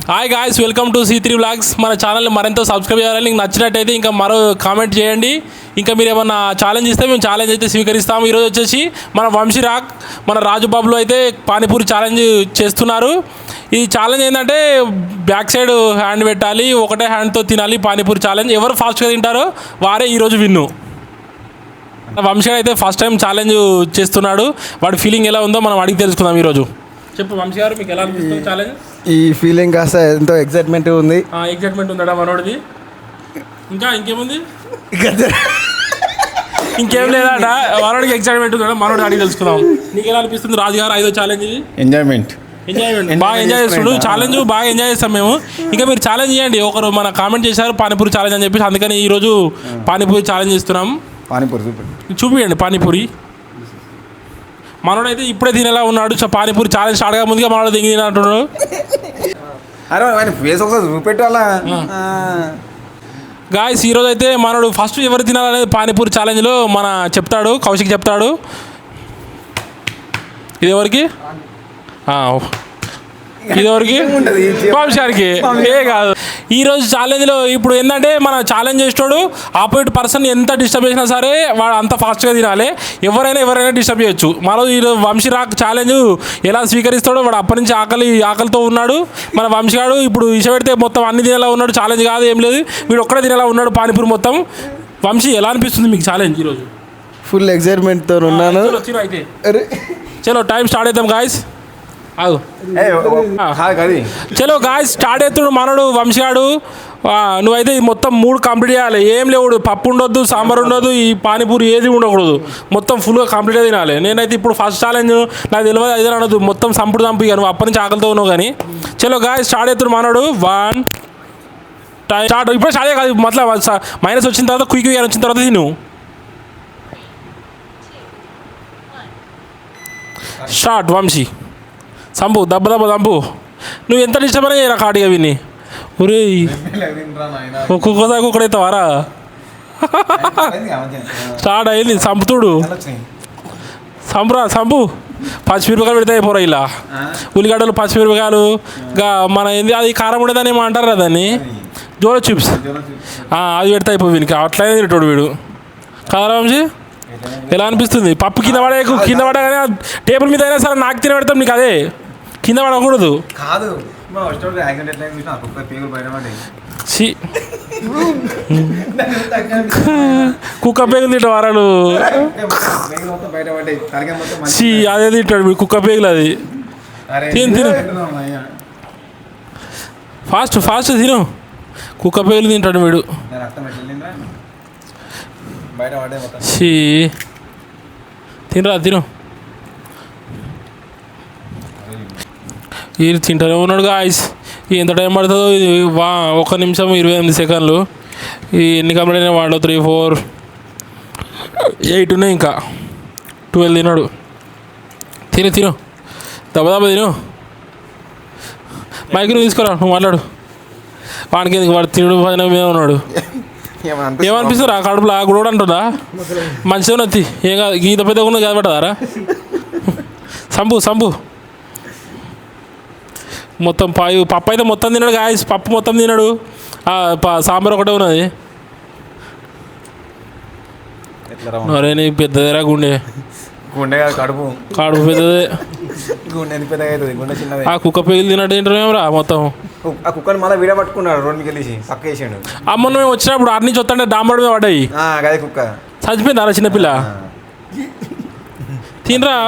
Hi guys, welcome to C3 vlogs. మన ఛానల్ని మరింత సబ్స్క్రైబ్ చేయాలి. మీకు నచ్చినట్టయితే ఇంకా మరో కామెంట్ చేయండి. ఇంకా మీరు ఏమన్నా ఛాలెంజ్ ఇస్తే మేము ఛాలెంజ్ అయితే స్వీకరిస్తాము. ఈరోజు వచ్చేసి మన వంశీరాగ్, మన రాజుబాబులు అయితే పానీపూరి ఛాలెంజ్ చేస్తున్నారు. ఈ ఛాలెంజ్ ఏంటంటే బ్యాక్ సైడ్ హ్యాండ్ పెట్టాలి, ఒకటే హ్యాండ్తో తినాలి పానీపూరి ఛాలెంజ్. ఎవరు ఫాస్ట్గా తింటారో వారే ఈరోజు విన్ను. వంశీ అయితే ఫస్ట్ టైం ఛాలెంజ్ చేస్తున్నాడు. వాడి ఫీలింగ్ ఎలా ఉందో మనం అడిగి తెలుసుకుందాం ఈరోజు. చెప్పు వంశీ గారు, మీకు ఎలా అనిపిస్తుంది ఛాలెంజ్? ఈ ఫీలింగ్ కాస్త ఎంతో ఎక్సైట్మెంట్ ఉంది. ఎక్సైట్మెంట్ ఉందా మనోడిది? ఇంకా ఇంకేముంది? ఇంకేం లేదట, మనోడికి ఎక్సైట్మెంట్ ఉందా? మనోడి అడిగి తెలుసుకుందాం. నీకు ఎలా అనిపిస్తుంది రాజు గారు? 5వ ఛాలెంజ్ ఇది. ఎంజాయ్మెంట్ బాగా ఎంజాయ్ చేస్తున్నాడు. ఛాలెంజ్ బాగా ఎంజాయ్ చేస్తాం మేము. ఇంకా మీరు ఛాలెంజ్ చేయండి. ఒకరు మన కామెంట్ చేశారు పానీపూరి ఛాలెంజ్ అని చెప్పేసి, అందుకని ఈరోజు పానీపూరి ఛాలెంజ్ చేస్తున్నాం. పానీపూరి చూపియండి పానీపూరి. మనోడైతే ఇప్పుడే తినేలా ఉన్నాడు. పానీపూరి ఛాలెంజ్ స్టార్ట్ గా ముందుగా మనోడు దిగి తినంటున్నాడు. గాయస్, ఈరోజు అయితే మనోడు ఫస్ట్ ఎవరు తినాలనేది పానీపూరి ఛాలెంజ్లో మన చెప్తాడు, కౌశిక్ చెప్తాడు. ఇది ఎవరికి? ఇదివరకు వంశానికి ఏ కాదు. ఈరోజు ఛాలెంజ్లో ఇప్పుడు ఏంటంటే మన ఛాలెంజ్ చేసేటోడు ఆపోజిట్ పర్సన్ ఎంత డిస్టర్బ్ చేసినా సరే వాడు అంత ఫాస్ట్గా తినాలి. ఎవరైనా డిస్టర్బ్ చేయొచ్చు. మరో ఈరోజు వంశీరాగ్ ఛాలెంజ్ ఎలా స్వీకరిస్తాడో, వాడు అప్పటి నుంచి ఆకలితో ఉన్నాడు. మన వంశీగాడు ఇప్పుడు ఇష్టపెడితే మొత్తం అన్ని తినేలా ఉన్నాడు. ఛాలెంజ్ కాదు, ఏం లేదు, వీడు ఒక్కడే తినేలా ఉన్నాడు పానీపూరి మొత్తం. వంశీ, ఎలా అనిపిస్తుంది మీకు ఛాలెంజ్ ఈరోజు? ఫుల్ ఎక్సైట్మెంట్తో ఉన్నాను. అయితే చలో టైం స్టార్ట్ అవుతాం గాయస్. చలో గాయస్ స్టార్ట్ అవుతుడు మనోడు వంశీగాడు. నువ్వైతే మొత్తం 3 కంప్లీట్ చేయాలి. ఏం లేవుడు, పప్పు ఉండొద్దు, సాంబార్ ఉండొద్దు, ఈ పానీపూరి ఏది ఉండకూడదు. మొత్తం ఫుల్గా కంప్లీట్గా తినాలి. నేనైతే ఇప్పుడు ఫస్ట్ ఛాలెంజ్ నాకు తెలియదు, అయితే అనొద్దు, మొత్తం చంపుడు నువ్వు అప్పటి నుంచి ఆకలితో ఉన్నావు కానీ. చలో గాయస్ స్టార్ట్ అవుతుడు మనోడు. 1 స్టార్ట్. ఇప్పుడు స్టార్ట్ కాదు, మొత్తం మైనస్ వచ్చిన తర్వాత క్విక్ వచ్చిన తర్వాత తిను. స్టార్ట్. వంశీ సంపు దెబ్బ చంపు. నువ్వు ఎంత ఇష్టమైన చేయరా కాటిగా విని. ఒరే ఒక్కొక్కసారి ఒక్కడైతావారా? స్టార్ట్ అయింది. చంపుతుడు, సంపు. పచ్చిమిరపకాయలు పెడితే అయిపోరా. ఇలా ఉల్లిగడ్డలు, పచ్చిమిరపకాయలు, మన ఏంది అది కారం ఉండేదని ఏమో అంటారు కదా దాన్ని, జోలో చిప్స్, అది పెడితే అయిపో. వీనికి అట్లనే తింటాడు వీడు. కాదా వంశీ? ఎలా అనిపిస్తుంది? పప్పు కింద పడగానే టేబుల్ మీద అయినా సరే నాకు తిన పెడతాం, నీకు అదే కింద పడకూడదు. కుక్క పేగులు తింటావు వారాలు. అదే తింటాడు కుక్క పేగులు. అది తిను ఫాస్ట్ తిను. కుక్క పేగులు తింటాడు వీడు. తిను. ఇది తింటానే ఉన్నాడు గాయస్. ఎంత టైం పడుతుందో ఇది. 1 నిమిషం 28 సెకండ్లు. ఈ ఎన్ని కంప్లీట్ అయినా వాడు 3, 4, 8 ఉన్నాయి. ఇంకా 12 తిన్నాడు. తిను దెబ్బ తిను. మైక్ నువ్వు తీసుకురా, నువ్వు మాట్లాడు. వానికి ఎందుకు? వాడు తినడు మీద ఉన్నాడు. ఏమనిపిస్తుంది? ఆ కడుపులో ఆ గుడి అంటుందా? మంచిగా నచ్చి ఏం కాదు, గీత పెద్ద ఉన్నది కదపట్టదారా? సంపు మొత్తం పప్పు అయితే మొత్తం తిన్నాడు గాయస్. పప్పు మొత్తం తిన్నాడు. సాంబార్ ఒకటే ఉన్నది. అరే నీ పెద్దదేరా గుండె కడుపు పెద్దదే. ఆ కుక్క పేగులు తిన్నట్టు తింటారేమరా మొత్తం. ఆ కుక్కని మళ్ళీ వీడ పట్టుకున్నాడు, రోడ్డు మీద వెళ్ళి పక్క వేసాడు. అమ్మ మేము వచ్చినప్పుడు అటు నుంచి వస్తుంటే డాంబడి మీద పడ్డాయి. అదే కుక్క చచ్చిపోయింది అలా చిన్నపిల్ల. తినరా?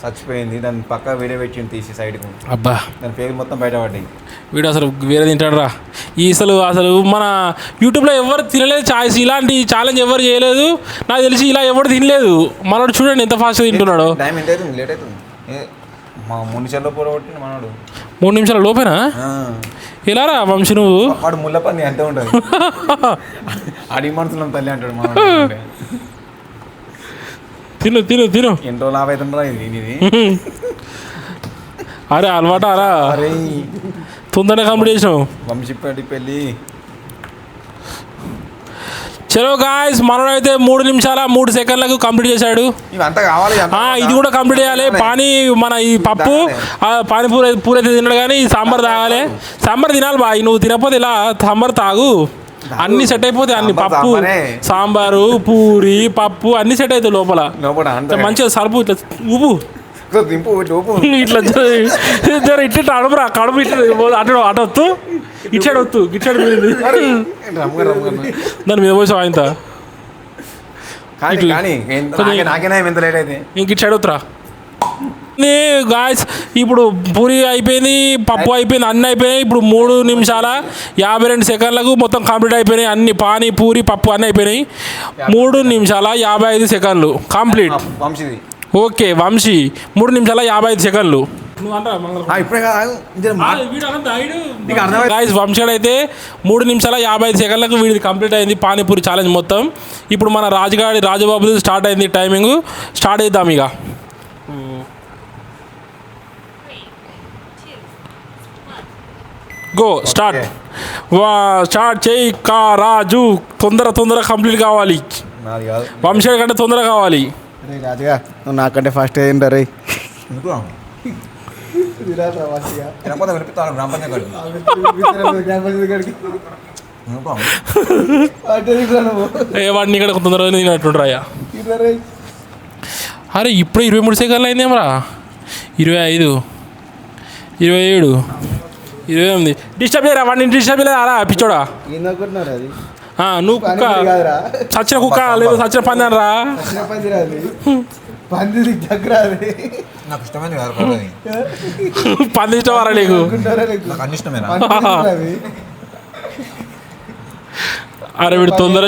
చచ్చిపోయింది. దాన్ని పక్క వీడియో పెట్టింది తీసి సైడ్కు. అబ్బా, దాని పేగులు మొత్తం బయటపడ్డాయి. వీడు అసలు వేరే తింటాడు రా. అసలు మన యూట్యూబ్లో ఎవరు తినలేదు ఛాయిస్. ఇలాంటి ఛాలెంజ్ ఎవరు చేయలేదు నాకు తెలిసి. ఇలా ఎవరు తినలేదు. మనోడు చూడండి ఎంత ఫాస్ట్గా తింటున్నాడు. టైం ఎంత అవుతుంది? లేట్ అవుతుంది. 3 నిమిషాల్లో పూరగొట్టి మనోడు. 3 నిమిషాల లోపేనా? ఎలా రా వంశీ నువ్వు? వాడు ముళ్ళ పని అంతే ఉంటుంది. అడిగి మనసులో తల్లి అంటాడు మనోడు. తిను. ఎంతో లాభ అవుతుండ్రా ఇది. అరే అలవాటు అరా. అరే తొందరగా కంప్లీట్ చేసినావు. వంశీపేట పెళ్ళి చలో గాయస్ మనోడైతే 3 నిమిషాల 3 సెకండ్లకు కంప్లీట్ చేశాడు. ఇవంతా కావాలి ఇది కూడా కంప్లీట్ చేయాలి. మన ఈ పప్పు పానీపూరి అయితే తిన్నాడు కానీ ఈ సాంబార్ తాగాలి. సాంబార్ తినాలి బాయ్, నువ్వు తినకపోతే ఇలా సాంబార్ తాగు, అన్ని సెట్ అయిపోతాయి. అన్ని పప్పు సాంబారు పూరి పప్పు అన్ని సెట్ అవుతాయి లోపల. మంచిగా సరుపు ఇట్లా ఊపు ఇట్లా ఇట్లా అడుపురా కడుపు ఇట్లా అటు అటొత్తు ఇచ్చాడు వత్తు ఇచ్చాడు దాని మీద పోసావు ఆయన ఇంక ఇచ్చాడు వత్తురా. గాయస్ ఇప్పుడు పూరి అయిపోయింది, పప్పు అయిపోయింది, అన్నీ అయిపోయినాయి. ఇప్పుడు 3 నిమిషాల 52 సెకండ్లకు మొత్తం కంప్లీట్ అయిపోయినాయి. అన్ని పానీ పూరి పప్పు అన్నీ అయిపోయినాయి. 3 నిమిషాల 55 సెకండ్లు కంప్లీట్. ఓకే వంశీ 3 నిమిషాల 55 సెకండ్లు. వంశీడు అయితే 3 నిమిషాల 55 సెకండ్లకు వీడిది కంప్లీట్ అయింది పానీపూరి ఛాలెంజ్ మొత్తం. ఇప్పుడు మన రాజుబాబు స్టార్ట్ అయింది. టైమింగ్ స్టార్ట్ అవుతాం ఇక. గో స్టార్ట్ చేయి కా రాజు. తొందర కంప్లీట్ కావాలి. వంశీ కంటే తొందర కావాలి. రాజుగా నువ్వు నాకంటే ఫస్ట్ అయ్యిందా రే? వాడిని ఇక్కడ తొందరగా తినట్టుండ్రాయా. అరే ఇప్పుడు 23 సెకండ్లు అయిందేమరా. 25 27 28 డిస్టర్బ్ చేయరా వాడిని. డిస్టర్బ్ చేయలేదా అలా పిచ్చోడా. నువ్వు కుక్క చచ్చిన కుక్క లేదు చచ్చిన పంది అనరా. పంది ఇష్టం వరా నీకు? అరే వీడు తొందర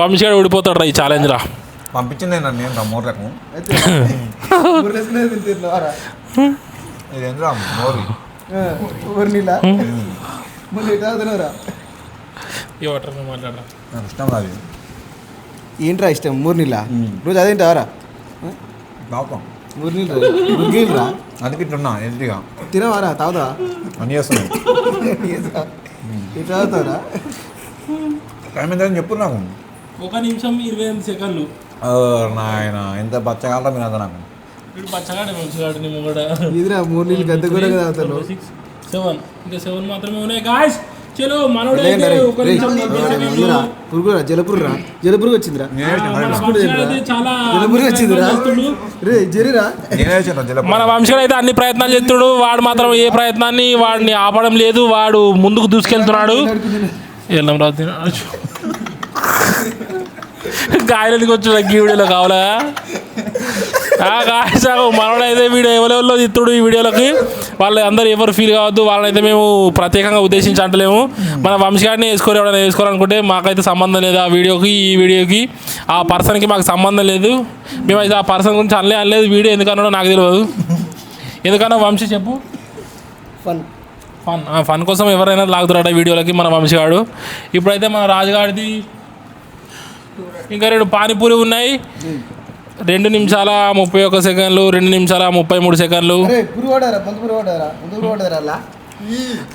వంశీగాడు ఓడిపోతాడు రా ఈ ఛాలెంజ్ రా. పంపించింది నేను మోర్లకు ఏంట్రా ఇష్టం 3 నీళ్ళ రోజు అదేంటావరా? 3 నీళ్ళు అందుకే తిన్నా హెల్తీగా తినవారా? తాగుతా అన్నీ చేస్తున్నాయి. తాగుతావరా? టైం ఎంత చెప్పు నాకు. 1 నిమిషం 28 సెకండ్లు. నాయన ఎంత బచ్చగాలరా మీరు అంతా నాకు. ఇదిరా 3 నీళ్ళు గద్ద కూడా తాగుతాను. 7 ఇంకా 7 మాత్రమే ఉన్నాయి గాయ్స్. చలో మనోడు జలపురుగు వచ్చిందిరా. మన వంశీయుడు అయితే అన్ని ప్రయత్నాలు చేస్తున్నాడు. వాడు మాత్రం ఏ ప్రయత్నాన్ని వాడిని ఆపడం లేదు. వాడు ముందుకు దూసుకెళ్తున్నాడు. వెళ్ళం రాదు గాయలకి వచ్చి ఈ వీడియోలో కావాలా మనోడైతే వీడియో ఎవరెవరిలో తిత్తుడు ఈ వీడియోలకి. వాళ్ళు అందరూ ఎవరు ఫీల్ కావద్దు. వాళ్ళనైతే మేము ప్రత్యేకంగా ఉద్దేశించి అంటలేము. మన వంశీగాడిని ఎవరైనా వేసుకోవాలనుకుంటే మాకైతే సంబంధం లేదు. ఆ వీడియోకి ఈ వీడియోకి ఆ పర్సన్కి మాకు సంబంధం లేదు. మేమైతే ఆ పర్సన్ గురించి అనలేదు. వీడియో ఎందుకన్నాడో నాకు తెలియదు. ఎందుకన్నా వంశీ చెప్పు. ఫన్ కోసం ఎవరైనా లాగుతున్నారట వీడియోలకి మన వంశీగాడు. ఇప్పుడైతే మన రాజుగాడిది ఇంకా 2 పానీపూరి ఉన్నాయి. 2 నిమిషాల 31 సెకండ్లు, 2 నిమిషాల 33 సెకండ్లు,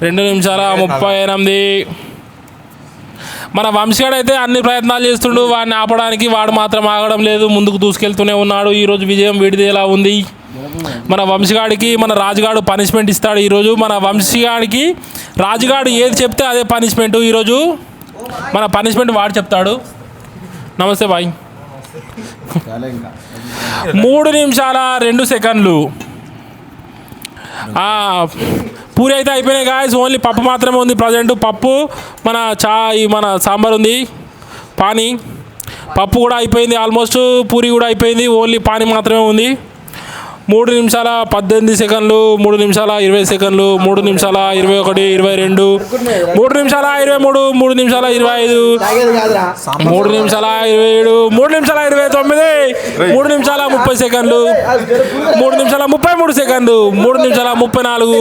2 నిమిషాల 38. మన వంశీగాడు అయితే అన్ని ప్రయత్నాలు చేస్తుండు వాడిని ఆపడానికి. వాడు మాత్రం ఆగడం లేదు, ముందుకు దూసుకెళ్తూనే ఉన్నాడు. ఈరోజు విజయం వీడిది ఎలా ఉంది? మన వంశీగాడికి మన రాజుగాడు పనిష్మెంట్ ఇస్తాడు ఈరోజు. మన వంశీగాడికి రాజుగాడు ఏది చెప్తే అదే పనిష్మెంట్. ఈరోజు మన పనిష్మెంట్ వాడు చెప్తాడు. నమస్తే బాయ్. 3 నిమిషాల 2 సెకండ్లు. పూరి అయితే అయిపోయినాయి గాయస్. ఓన్లీ పప్పు మాత్రమే ఉంది ప్రజెంట్. పప్పు మన సాంబార్ ఉంది. పానీ పప్పు కూడా అయిపోయింది ఆల్మోస్ట్. పూరి కూడా అయిపోయింది. ఓన్లీ పానీ మాత్రమే ఉంది. 3 నిమిషాల 18 సెకండ్లు, 3 నిమిషాల 20 సెకండ్లు, 3 నిమిషాల 21, 22, 3 నిమిషాల 23, 3 నిమిషాల 25, 3 నిమిషాల 27, 3 నిమిషాల 29, 3 నిమిషాల 30 సెకండ్లు, 3 నిమిషాల 33 సెకండ్లు, 3 నిమిషాల 34,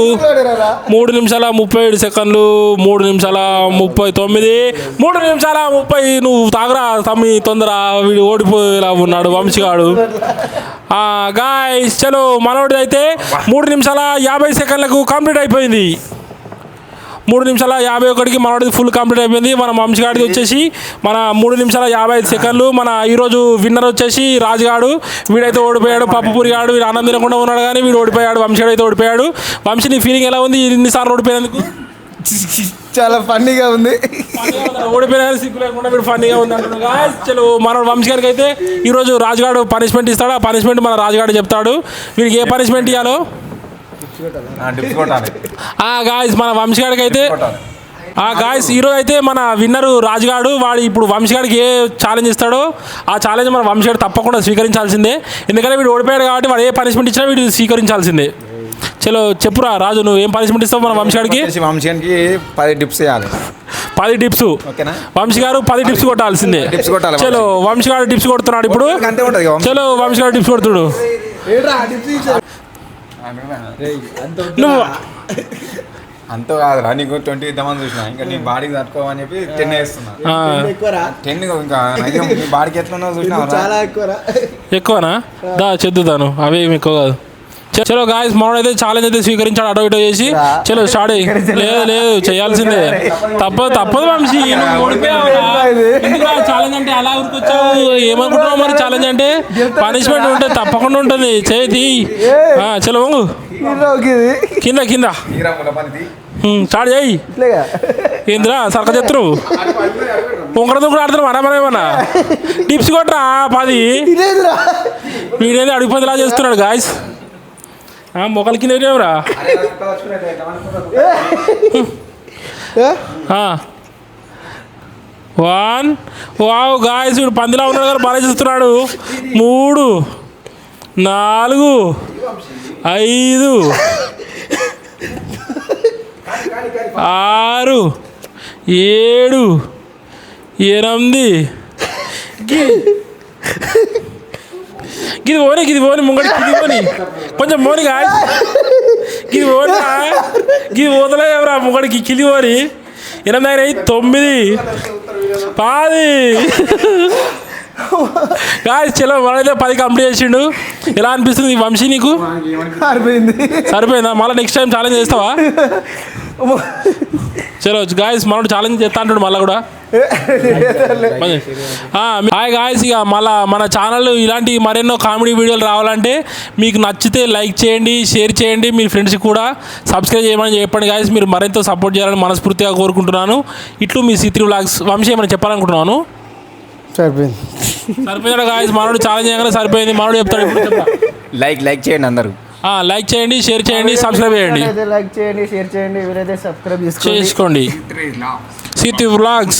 3 నిమిషాల 37 సెకండ్లు, 3 నిమిషాల 39, 3 నిమిషాల 30. నువ్వు తాగరా తమ్మి తొందర, వీడు ఓడిపోయేలా ఉన్నాడు వంశీగాడు. గాయ్స్ చలో మనోడిది అయితే 3 నిమిషాల 50 సెకండ్లకు కంప్లీట్ అయిపోయింది. 3 నిమిషాల 51కి మనోడిది ఫుల్ కంప్లీట్ అయిపోయింది. మన వంశీగాడిది వచ్చేసి మన 3 నిమిషాల 55 సెకండ్లు. మన ఈరోజు విన్నర్ వచ్చేసి రాజుగాడు. వీడైతే ఓడిపోయాడు. పప్పుపూరి గాడు వీడు ఆనందం తినకుండా ఉన్నాడు కానీ వీడు ఓడిపోయాడు. వంశీగాడు అయితే ఓడిపోయాడు. వంశీ నీ ఫీలింగ్ ఎలా ఉంది ఇన్నిసార్లు ఓడిపోయినందుకు? చాలా ఫన్నీగా ఉంది. ఓడిపోయినా సిగ్గు లేకుండా వీడు ఫన్నీగా ఉంది అంటున్నాడు. గాయ్స్ చలో మన వంశీ గారికి అయితే ఈరోజు రాజుగాడు పనిష్మెంట్ ఇస్తాడు. ఆ పనిష్మెంట్ మన రాజుగాడు చెప్తాడు. వీడికి ఏ పనిష్మెంట్ ఇవ్వాలో డిప్స్ కొట్టాలి. గాయ్స్ మన వంశీ గారికి అయితే గాయ్స్ ఈరోజు అయితే మన విన్నరు రాజుగాడు. వాడు ఇప్పుడు వంశీగాడికి ఏ ఛాలెంజ్ ఇస్తాడో ఆ ఛాలెంజ్ మన వంశీగాడు తప్పకుండా స్వీకరించాల్సిందే. ఎందుకంటే వీడు ఓడిపోయాడు కాబట్టి వాడు ఏ పనిష్మెంట్ ఇచ్చినా వీడు స్వీకరించాల్సిందే. చలో చెప్పురా రాజు, నువ్వు ఏం పనిష్మెంట్ ఇస్తావు మన వంశీగాడికి? వంశీగానికి 10 డిప్స్ వేయాలి. 10 టిప్స్. ఓకేనా? వంశీ గారు 10 టిప్స్ కొట్టాల్సిందే. టిప్స్ కొట్టాలి. చలో వంశీ గారు టిప్స్ కొడుతున్నాడు ఇప్పుడు. అంతే ఉంటుంది. చలో వంశీ గారు టిప్స్ కొడుతుడు. నువ్వు అంత కాదురా, నీకు 20 ఇద్దామని చూసిన. ఇంకా నీ బాడీకి తట్టుకోమని చెప్పి 10 వేస్తున్నా. 10 ఇంకా నీ బాడీకి ఎట్లా చూసినా చాలా ఎక్కువరా. ఎక్కువనా? చెద్దుతాను అవేమి ఎక్కువ కాదు. చలో గాయస్ మనోడైతే ఛాలెంజ్ అయితే స్వీకరించాడు. అటో ఇటో చేసి చలో స్టార్ట్ అయ్యి. లేదు చేయాల్సిందే. తప్పదు వంశీ, నువ్వు ఓడిపోయావు. ఛాలెంజ్ అంటే అలా ఊరికొచ్చావు. ఏమనుకుంటున్నావు మరి? ఛాలెంజ్ అంటే పనిష్మెంట్ ఉంటే తప్పకుండా ఉంటుంది. చేతి చలో వంగు కింద స్టార్ట్ చేయి. ఏంద్రా సరక చెప్తారు ఒకరితో కూడా ఆడుతున్నావు అరామరేమన్నా? టిప్స్ కొట్టరా 10. వీడేది అడుగు 10లా చేస్తున్నాడు గాయస్. మొక్కల కింద ఏమిరా? వన్ వావ్ గాయస్ వీడు పందిలా ఉన్నాడు కదా, బాగా చూస్తున్నాడు. 3 4 5 6 7 8 గిది పోని ముంగడి గిది పోని కొంచెం పోని గాయ గిది పోని గిది పోతలేవరా ముంగడికి కిది పోని 8 9 10 గాయ చలో మనైతే 10 కంప్లీట్ చేసిండు. ఎలా అనిపిస్తుంది వంశీ నీకు? సరిపోయిందా? మళ్ళీ నెక్స్ట్ టైం ఛాలెంజ్ చేస్తావా? చలో గాయస్ మనోడు ఛాలెంజ్ చేస్తా అంటాడు మళ్ళీ కూడా. హాయ్ గాయస్, ఇక మళ్ళీ మన ఛానల్ ఇలాంటి మరెన్నో కామెడీ వీడియోలు రావాలంటే మీకు నచ్చితే లైక్ చేయండి, షేర్ చేయండి, మీ ఫ్రెండ్స్కి కూడా సబ్స్క్రైబ్ చేయమని చెప్పండి గాయస్. మీరు మరింత సపోర్ట్ చేయాలని మనస్ఫూర్తిగా కోరుకుంటున్నాను. ఇట్లు మీ C3 Vlogs. వంశీ ఏమైనా చెప్పాలనుకుంటున్నాను? సరిపోయిందా గాయస్? మనోడు ఛాలెంజ్ చేయగానే సరిపోయింది. మనోడు చెప్తాడు ఇప్పుడు. లైక్ చేయండి అందరూ. లైక్ చేయండి, షేర్ చేయండి, సబ్స్క్రైబ్ చేయండి. లైక్ చేయండి, షేర్ చేయండి, ఎవరైతే సబ్స్క్రైబ్ చేసుకోండి. C3 Vlogs.